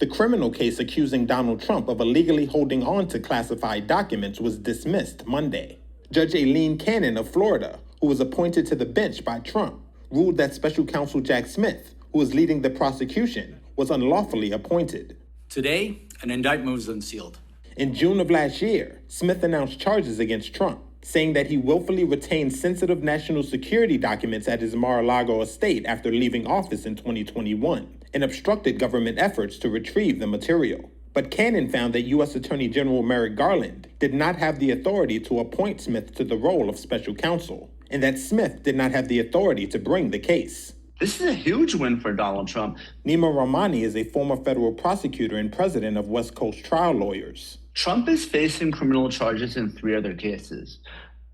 The criminal case accusing Donald Trump of illegally holding on to classified documents was dismissed Monday. Judge Aileen Cannon of Florida, who was appointed to the bench by Trump, ruled that Special Counsel Jack Smith, who was leading the prosecution, was unlawfully appointed. Today, an indictment was unsealed. In June of last year, Smith announced charges against Trump, saying that he willfully retained sensitive national security documents at his Mar-a-Lago estate after leaving office in 2021 and obstructed government efforts to retrieve the material. But Cannon found that U.S. Attorney General Merrick Garland did not have the authority to appoint Smith to the role of special counsel, and that Smith did not have the authority to bring the case. This is a huge win for Donald Trump. Neama Rahmani is a former federal prosecutor and president of West Coast Trial Lawyers. Trump is facing criminal charges in 3 other cases.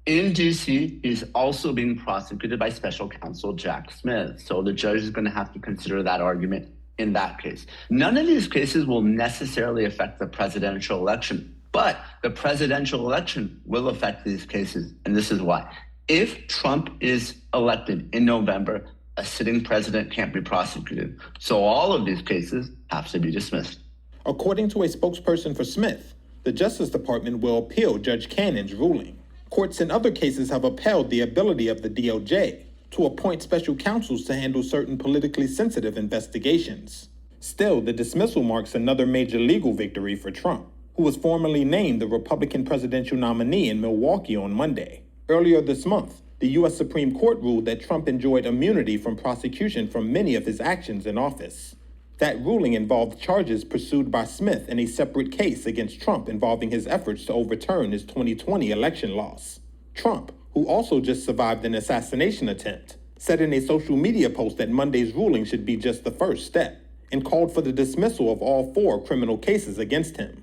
In D.C., he's also being prosecuted by special counsel Jack Smith. So the judge is going to have to consider that argument in that case. None of these cases will necessarily affect the presidential election, but the presidential election will affect these cases. And this is why. If Trump is elected in November, a sitting president can't be prosecuted. So all of these cases have to be dismissed. According to a spokesperson for Smith, the Justice Department will appeal Judge Cannon's ruling. Courts in other cases have upheld the ability of the DOJ to appoint special counsels to handle certain politically sensitive investigations. Still, the dismissal marks another major legal victory for Trump, who was formally named the Republican presidential nominee in Milwaukee on Monday. Earlier this month, the U.S. Supreme Court ruled that Trump enjoyed immunity from prosecution for many of his actions in office. That ruling involved charges pursued by Smith in a separate case against Trump involving his efforts to overturn his 2020 election loss. Trump, who also just survived an assassination attempt, said in a social media post that Monday's ruling should be just the first step and called for the dismissal of all 4 criminal cases against him.